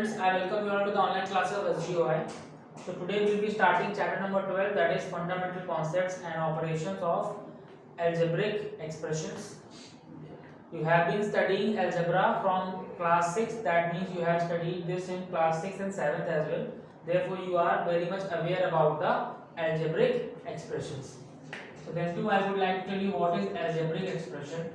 students, I welcome you all to the online classes of SGOI. So today we will be starting chapter number 12, that is fundamental concepts and operations of algebraic expressions. You have been studying algebra from class 6, that means you have studied this in class 6 and 7th as well. Therefore you are very much aware about the algebraic expressions. So then too I would like to tell you what is algebraic expression.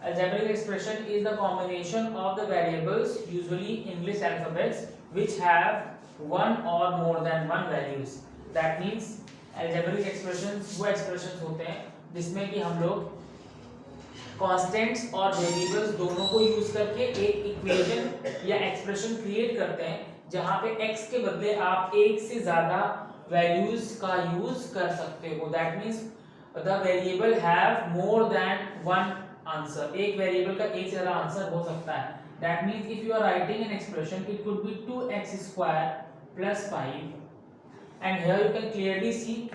Algebraic expression is the combination of the variables, usually English alphabets, which have one or more than one values. That means algebraic expressions वो expressions होते हैं जिसमें कि हम लोग constants और variables दोनों को यूज करके एक इक्वेशन या एक्सप्रेशन क्रिएट करते हैं जहां पे x के बदले आप एक से ज्यादा वैल्यूज का यूज कर सकते हो. That means the variable have more than one answer. एक वेरिएबल का एक से ज्यादा आंसर हो सकता है. That means if you are writing an expression it could be 2x² plus 5 and here you can clearly see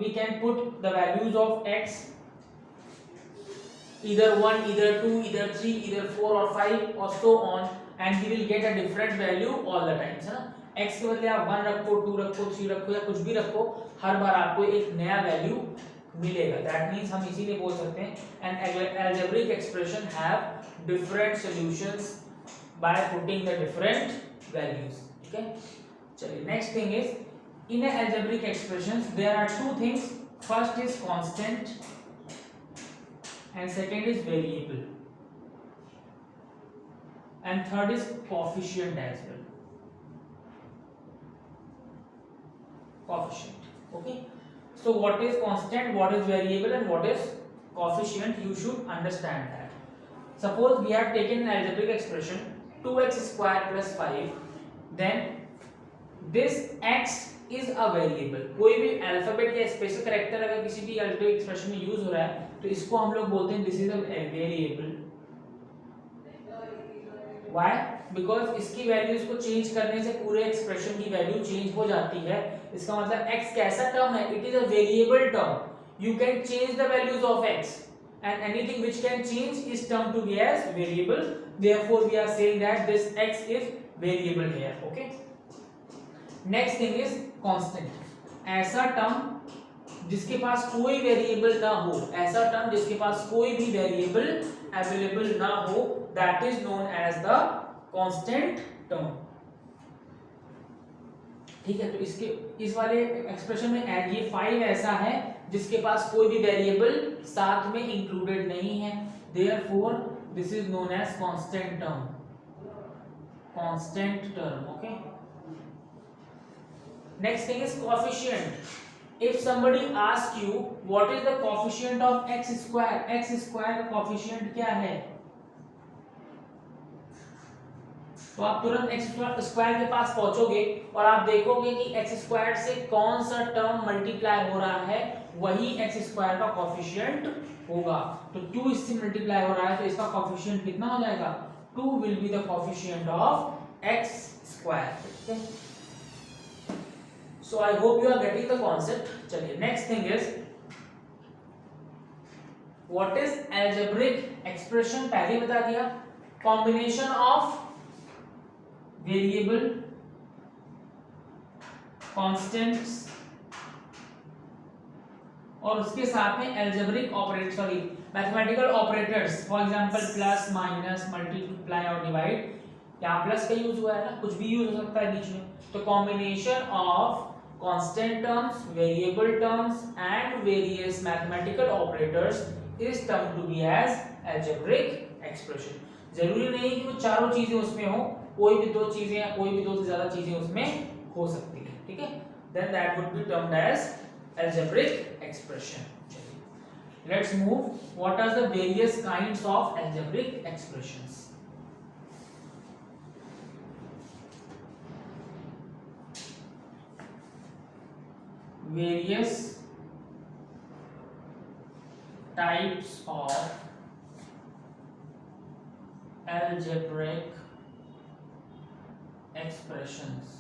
we can put the values of x either 1, either 2, either 3, either 4 or 5 or so on and we will get a different value all the times, है ना. x के बदले आप 1 रखो, 2 रखो, 3 रखो या कुछ भी रखो, हर बार आपको एक नया वैल्यू मिलेगा. दैट मींस हम इसीलिए बोल सकते हैं N algebraic expression have different solutions by putting the different values. ठीक है, चलिए next thing is in algebraic expressions there are two things. First is constant and second is variable and third is coefficient as well. Coefficient, okay. So what is constant, what is variable and what is coefficient, you should understand that. Suppose we have taken an algebraic expression 2x² plus 5, then this x is a variable. कोई भी alphabet या special character अगर किसी भी algebraic expression में use हो रहा है तो इसको हम लोग बोलते हैं this is a variable. Why? Because इसकी वैल्यूज को चेंज करने से पूरे एक्सप्रेशन की वैल्यू चेंज हो जाती है. इसका मतलब x कैसा टर्म है, it is a variable term. You can change the values of x and anything which can change is termed to be as variable. Therefore we are saying that this x is variable here. Okay. Next thing is constant. ऐसा term जिसके पास कोई variable ना हो, ऐसा term जिसके पास कोई भी variable available ना हो, that is known as the constant term. ठीक है, तो इसके इस वाले एक्सप्रेशन में ये 5 ऐसा है जिसके पास कोई भी वेरिएबल साथ में इंक्लूडेड नहीं है. Therefore this is known as constant term. Constant term, okay. Next thing is coefficient. If somebody asks you what is the coefficient of x square, x square का coefficient क्या है, तो आप तुरंत x स्क्वायर के पास पहुंचोगे और आप देखोगे कि x स्क्वायर से कौन सा टर्म मल्टीप्लाई हो रहा है, वही x स्क्वायर का कोएफिशिएंट होगा. तो 2 इससे मल्टीप्लाई हो रहा है तो इसका कोएफिशिएंट कितना हो जाएगा, 2 will be the coefficient of x square. ठीक है, so I hope you are getting the concept. चलिए next thing is what is algebraic expression. पहले बता दिया, कॉम्बिनेशन ऑफ वेरिएबल, कांस्टेंट्स और उसके साथ में algebraic operator, sorry mathematical operators. For example plus, minus, multiply और डिवाइड. यहाँ प्लस का यूज हुआ है ना, कुछ भी यूज हो सकता है बीच में. तो combination of constant terms, variable terms and various mathematical operators is termed to be as algebraic expression. जरूरी नहीं कि वो चारों चीजें उसमें हो, कोई भी दो चीजें या कोई भी दो से ज्यादा चीजें उसमें हो सकती है. ठीक है, then that would be termed as algebraic expression. Let's move. What are the various kinds of algebraic expressions? Various types of algebraic expressions.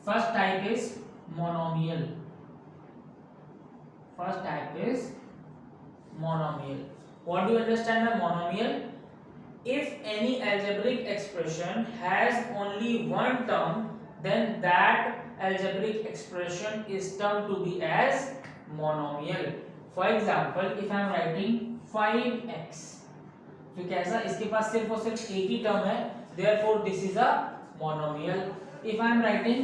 First type is monomial. First type is monomial. What do you understand by monomial? If any algebraic expression has only one term, then that algebraic expression is termed to be as monomial. For example, if I am writing 5x, तो कैसा, इसके पास सिर्फ और सिर्फ एक ही term है, therefore this is a monomial. If I am writing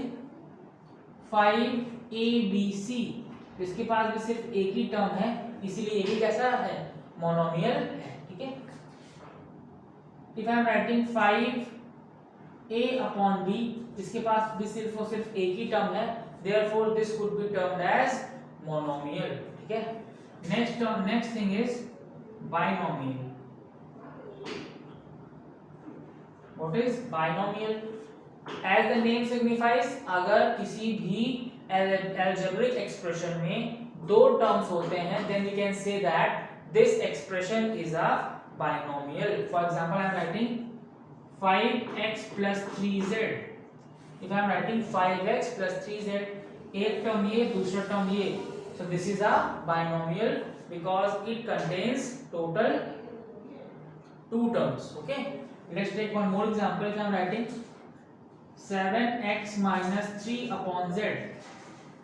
5abc, तो इसके पास भी सिर्फ एक ही टर्म है, इसीलिए ये भी कैसा है, मोनोमियल है. ठीक है. If I am writing 5a upon b, इसके पास भी सिर्फ और सिर्फ एक ही टर्म है, therefore this could be termed as monomial. ठीक है. Next thing is binomial. What is binomial? As the name signifies, अगर किसी भी algebraic expression में दो terms होते हैं, then we can say that this expression is a binomial. For example, I am writing 5x plus 3z. If I am writing 5x plus 3z, एक term ये, दूसरा term ये, so this is a binomial because it contains total two terms. Okay. Let's take one more example. If I am writing 7x minus 3 upon z,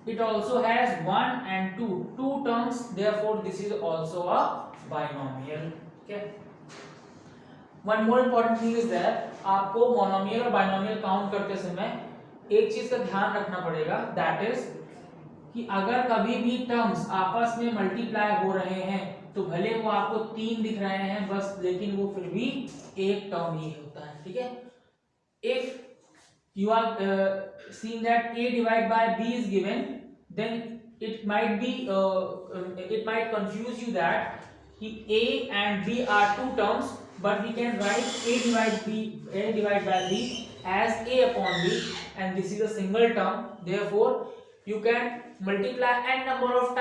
it also has 1 and 2 terms, therefore this is also a binomial. Okay. One more important thing is that आपको monomial और binomial count करते समय एक चीज का ध्यान रखना पड़ेगा, that is कि अगर कभी भी टर्म्स आपस में मल्टीप्लाई हो रहे हैं तो भले वो आपको 3 दिख रहे हैं बस, लेकिन वो फिर भी एक टर्म ही होता है. ठीक है. If you are seeing that a divided by b is given, then it might confuse you that a and b are two terms, but we can write a divided by b as a upon b, and this is a single term. Therefore you can multiply n number of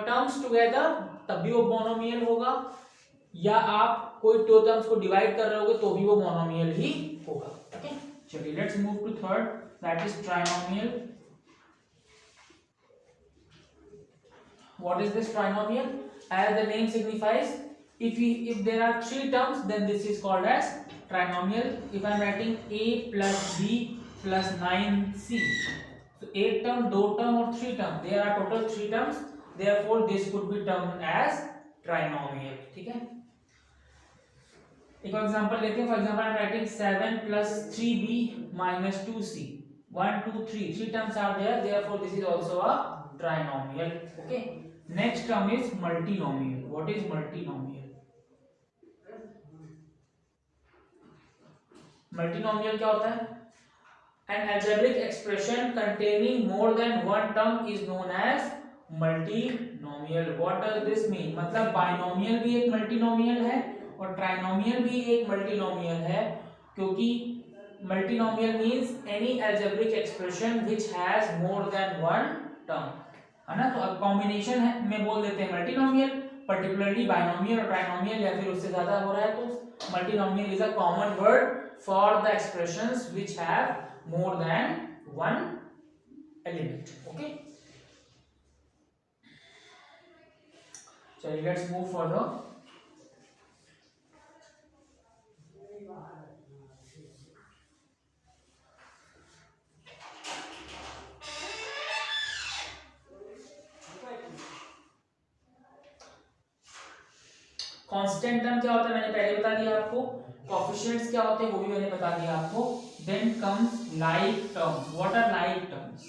terms together, तब भी वो monomial होगा, या आप कोई दो terms को divide कर रहे होगे तो भी वो मोनोमियल ही होगा. ओके. चलिए let's move to third, that is trinomial. What is this trinomial? As the name signifies, if there are three terms, then this is called as trinomial. If I am writing a plus b plus 9c, so एक term, दो term और three term, there are total three terms, therefore this could be termed as trinomial. ठीक है. एक example लेते हैं. For example I am writing 7 plus 3b minus 2c. 1 2 3 three terms are there, therefore this is also a trinomial. Okay. Next term is multinomial. What is multinomial? Multinomial क्या होता है? An algebraic expression containing more than one term is known as multinomial. What does this mean? मतलब binomial भी एक multinomial है और trinomial भी एक multinomial है, क्योंकि multinomial means any algebraic expression which has more than one term, है ना. तो अब combination है में बोल देते हैं multinomial, particularly binomial और trinomial या फिर उससे ज्यादा हो रहा है तो multinomial is a common word for the expressions which have more than one element. Okay. चलिए let's move forward. Constant term क्या होता है मैंने पहले बता दिया आपको. कोएफिशिएंट्स क्या होते हैं वो भी मैंने बता दिया आपको. Then comes like terms. What are like terms?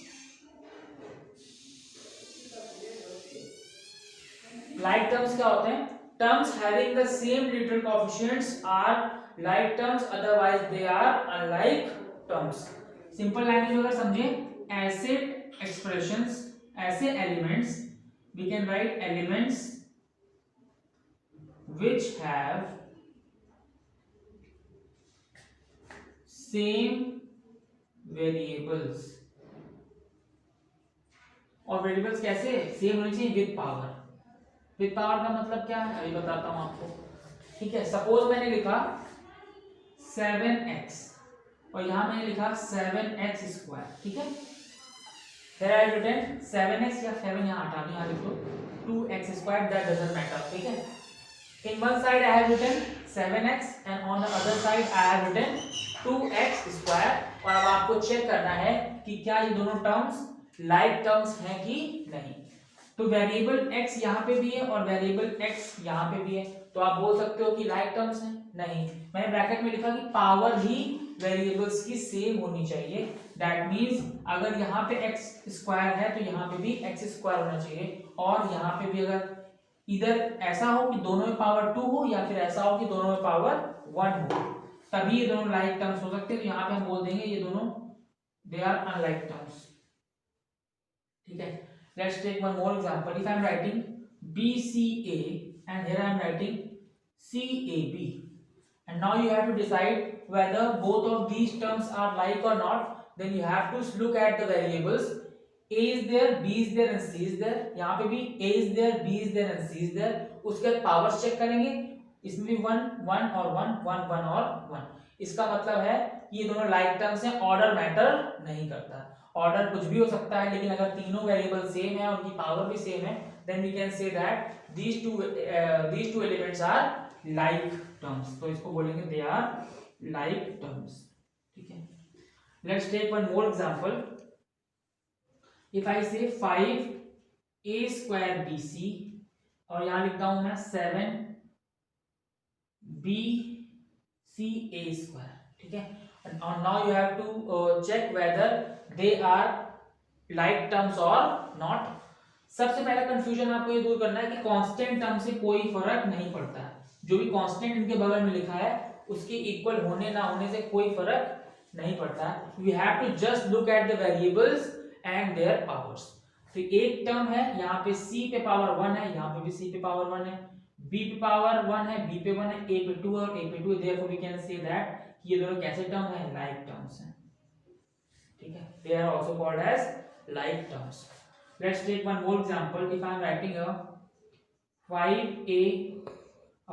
Like terms क्या होते हैं? Terms having the same literal coefficients are like terms, otherwise they are unlike terms. Simple language अगर समझे, ऐसे एक्सप्रेशंस, ऐसे elements, we can write elements which have same variables. और variables कैसे same होनी चाहिए? With power. विद पावर का मतलब क्या है अभी बताता हूं आपको. ठीक है. सपोज मैंने लिखा 7x और यहां मैंने लिखा 7x स्क्वायर. ठीक है. Here I have written 7x या 7 यहाँ हटा दो, यहाँ लिख दो 2x squared, that doesn't matter, ठीक है. In one side I have written 7x and on the other side I have written 2x square. और अब आपको चेक करना है कि क्या ये दोनों टर्म्स लाइक टर्म्स हैं कि नहीं. तो वेरिएबल x यहाँ पे भी है और वेरिएबल x यहाँ पे भी है, तो आप बोल सकते हो कि लाइक टर्म्स हैं. नहीं, मैंने ब्रैकेट में लिखा कि पावर ही वेरिएबल्स की सेम होनी चाहिए. दैट मींस अगर यहाँ पे x स्क्वायर है तो यहाँ पे भी x स्क्वायर होना चाहिए, और यहाँ पे भी अगर इधर ऐसा हो कि दोनों में पावर 2 हो या फिर ऐसा हो कि दोनों में पावर 1 हो, तभी ये दोनों लाइक टर्म्स हो सकते हैं. तो यहाँ पे हम बोल देंगे ये दोनों दे आर अनलाइक टर्म्स. ठीक है. Let's take one more example. If I am writing BCA and here I am writing CAB, and now you have to decide whether both of these terms are like or not. Then you have to look at the variables. A is there, B is there and C is there. यहाँ पे भी A is there, B is there and C is there. उसके बाद powers check करेंगे, इसमें भी 1 1 और 1 1 1 और 1. इसका मतलब है ये दोनों लाइक टर्म्स हैं. ऑर्डर मैटर नहीं करता, ऑर्डर कुछ भी हो सकता है, लेकिन अगर तीनों वेरिएबल सेम है और उनकी पावर भी सेम है, then we can say that these two elements are like terms. तो इसको बोलेंगे they are like terms. ठीक है. Let's take one more example. If I say 5a square BC और यहाँ लिखता हूं मैं 7bca square. ठीक है. And now you have to check whether they are like terms or not. सबसे पहला कंफ्यूजन आपको ये दूर करना है कि कांस्टेंट टर्म से कोई फर्क नहीं पड़ता. जो भी कांस्टेंट इनके बगल में लिखा है उसके इक्वल होने ना होने से कोई फर्क नहीं पड़ता. We have to just look at the variables and their powers. तो एक टर्म है यहाँ पे c पे पावर 1 है, यहाँ पे भी c पे पावर 1 है, b पे पावर 1 है, b पे 1 है, a पे 2 और a पे 2 है. Therefore we can say that ये दोनों कैसे टर्म है, लाइक टर्म्स हैं. ठीक है. They are also called as like terms. Let's take one more example. If I am writing a 5a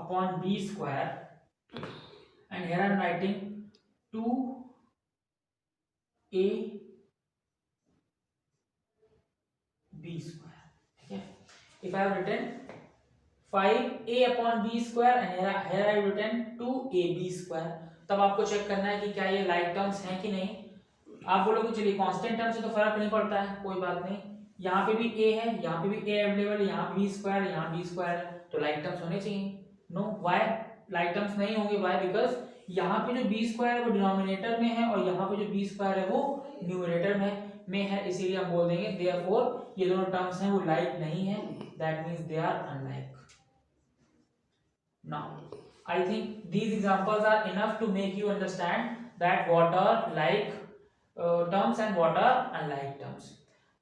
upon b square and here I am writing 2a b square. Okay. If I have written 5a upon b square and here I have written 2ab square, तब आपको check करना है कि क्या ये like terms हैं कि नहीं. आप बोलोगे चलिए कांस्टेंट टर्म से तो फर्क नहीं पड़ता है, कोई बात नहीं. यहाँ पे भी a है, यहाँ पे भी a अवेलेबल है, यहाँ b स्क्वायर, यहाँ b स्क्वायर है, तो लाइक टर्म्स होने चाहिए. नो, व्हाई लाइक टर्म्स नहीं होंगे? व्हाई? बिकॉज यहाँ पे जो b स्क्वायर है वो डिनोमिनेटर में है और यहाँ पे जो b स्क्वायर है वो न्यूमरेटर में है, इसीलिए हम बोल देंगे देयरफॉर ये दोनों टर्म्स हैं वो लाइक नहीं है. That means they are unlike. Now I think these examples are enough to make you understand that what are like terms and what are unlike terms.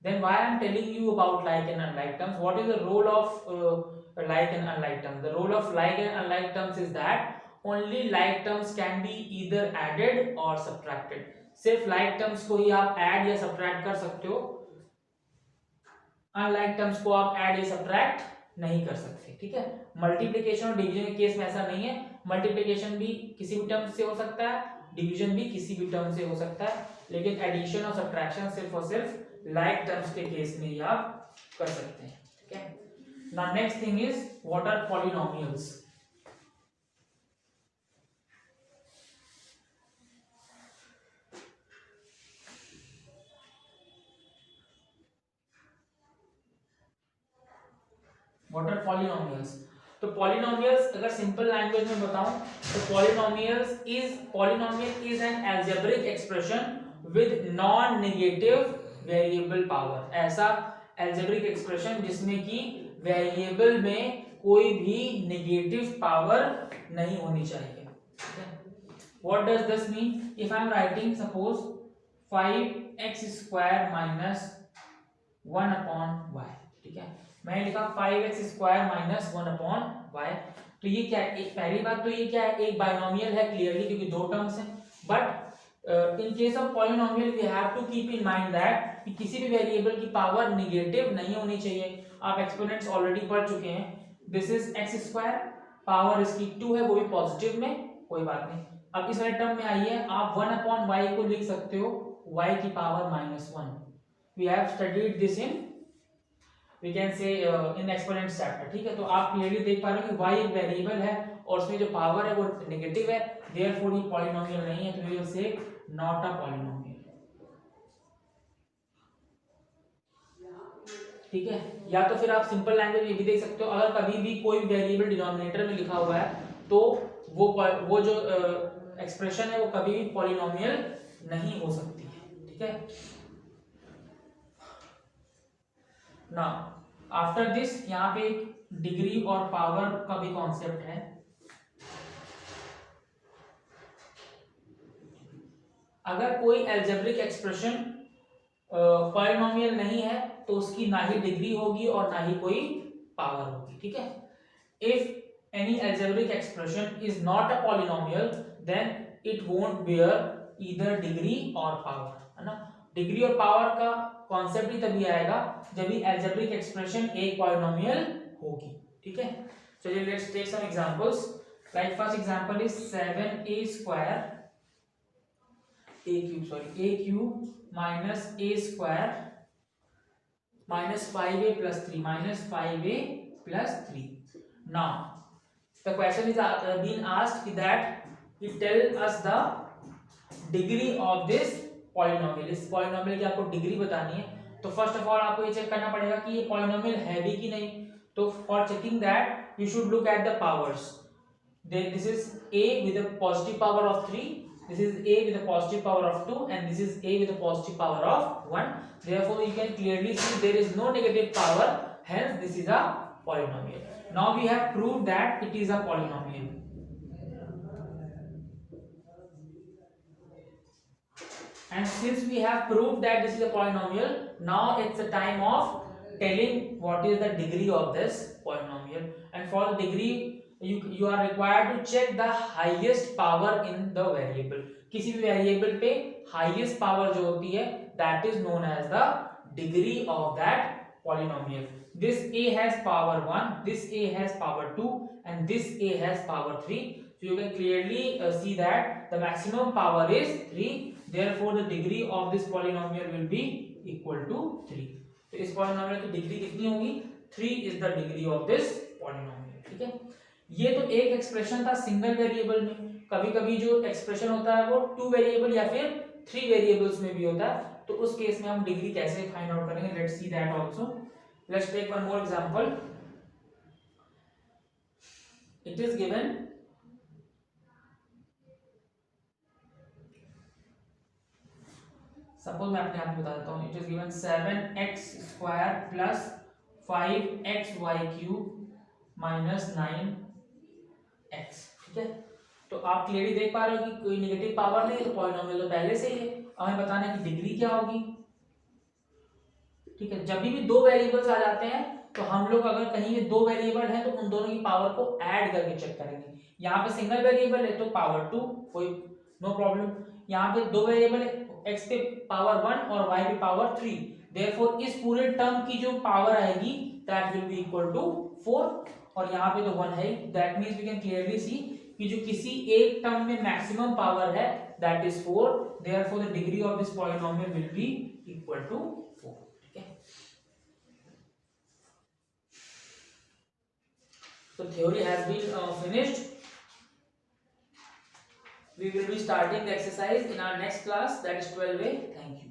Then why I am telling you about like and unlike terms? What is the role of like and unlike terms? The role of like and unlike terms is that only like terms can be either added or subtracted. सिर्फ like terms को ही आप add या subtract कर सकते हो, unlike terms को आप add या subtract नहीं कर सकते. ठीक है. मल्टीप्लिकेशन और डिवीजन के केस में ऐसा नहीं है. मल्टीप्लिकेशन भी किसी भी टर्म से हो सकता है, डिवीजन भी किसी भी टर्म से हो सकता है, लेकिन एडिशन और सब्ट्रैक्शन सिर्फ और सिर्फ लाइक टर्म्स के केस में ही आप कर सकते हैं. ठीक है. Now next thing is what are polynomials. What are polynomials? तो पॉलिनोमियल्स अगर सिंपल लैंग्वेज में बताऊं तो polynomial is an algebraic expression with non negative variable power. ऐसा अलजेब्रिक एक्सप्रेशन जिसमें कि वेरिएबल में कोई भी नेगेटिव पावर नहीं होनी चाहिए. What does this mean? If I am writing suppose 5x square minus 1 upon y. ठीक है. मैंने लिखा 5x square minus 1 upon y. तो ये क्या है? पहली बात तो ये क्या है, एक बाइनोमियल है क्लियरली क्योंकि दो टर्म्स हैं. But in case of polynomial we have to keep in mind that कि किसी भी वेरिएबल की पावर नेगेटिव नहीं होनी चाहिए. आप एक्सपोनेंट्स ऑलरेडी पढ़ चुके हैं. This is x square, power इसकी 2 है, वो भी पॉजिटिव में, कोई बात नहीं. अब इस वाले टर्म में आइए, आप 1 अपॉन y को लिख सकते हो y की power -1. We have studied this in we can say in exponents chapter, ठीक है। तो आप क्लियरली देख पा रहे हो कि y एक वेरिएबल है और उसमें जो पावर है वो नेगेटिव है, देयरफॉर ये पॉलिनोमियल नहीं है, तो we will say not a polynomial, ठीक है। या तो फिर आप सिंपल लैंग्वेज में भी देख सकते हो, अगर कभी भी कोई वेरिएबल डिनोमिनेटर में लिखा हुआ है तो वो जो एक्सप्रेशन है वो कभी भी पॉलिनोमियल नहीं हो सकती है, ठीक है ना। आफ्टर दिस यहाँ पे डिग्री और पावर का भी कॉन्सेप्ट है। अगर कोई एल्जेब्रिक एक्सप्रेशन पॉलिनोमियल नहीं है तो उसकी ना ही डिग्री होगी और ना ही कोई पावर होगी, ठीक है। If any algebraic expression is not a polynomial then it won't bear either degree और पावर, है ना। डिग्री और पावर का कॉन्सेप्ट ही तभी आएगा जब भी एल्जेब्रिक एक्सप्रेशन एक पॉलिनोमियल होगी, ठीक है। चलिए let's take some examples. Like first example is 7a square a cube minus a square minus 5a plus 3 minus 5a plus 3. Now the question is being asked that it tell us the degree of this polynomial. इस polynomial की आपको degree बतानी है, तो first of all आपको ये check करना पड़ेगा कि ये polynomial है भी कि नहीं। तो for checking that you should look at the powers. This is a with a positive power of 3, this is a with a positive power of 2, and this is a with a positive power of 1. Therefore you can clearly see there is no negative power, hence this is a polynomial. Now we have proved that it is a polynomial. And since we have proved that this is a polynomial, now it's the time of telling what is the degree of this polynomial. And for the degree you are required to check the highest power in the variable. किसी भी variable पे highest power जो होती है that is known as the degree of that polynomial. This a has power 1, this a has power 2, and this a has power 3. So you can clearly see that the maximum power is 3. Therefore the degree of this polynomial will be equal to 3. तो इस polynomial की degree कितनी होगी? 3 is the degree of this polynomial, ठीक है। ये तो एक एक्सप्रेशन था सिंगल वेरिएबल में। कभी कभी जो एक्सप्रेशन होता है वो 2 वेरिएबल या फिर 3 वेरिएबल्स में भी होता है, तो उस केस में हम डिग्री कैसे फाइंड आउट करेंगे, let's see that also. Let's take one more example. It is given suppose मैं अपने आप बता देता हूं। It is given 7x square plus 5xy cube minus 9x, ठीक है। तो आप क्लियरली देख पा रहे हो कि कोई नेगेटिव पावर नहीं है, तो पॉलिनोमियल तो पहले से ही है। अब हमें बताना है कि डिग्री क्या होगी, ठीक है। जब भी दो वेरिएबल्स आ जाते हैं तो हम लोग अगर कहीं भी दो वेरिएबल है तो उन दोनों की पावर को ऐड करके चेक करेंगे। यहाँ पे सिंगल वेरिएबल है तो पावर 2, कोई नो प्रॉब्लम। यहाँ पे दो वेरिएबल है, x पे पावर 1 और y पे पावर 3, देयरफॉर इस पूरे टर्म की जो पावर आएगी that will be equal to 4, और यहाँ पे तो 1 है। That means we can clearly see कि जो किसी एक टर्म में मैक्सिमम पावर है that is 4, therefore the degree of this polynomial will be equal to 4, ठीक है। So theory has been finished. We will be starting the exercise in our next class, that is 12A. Thank you.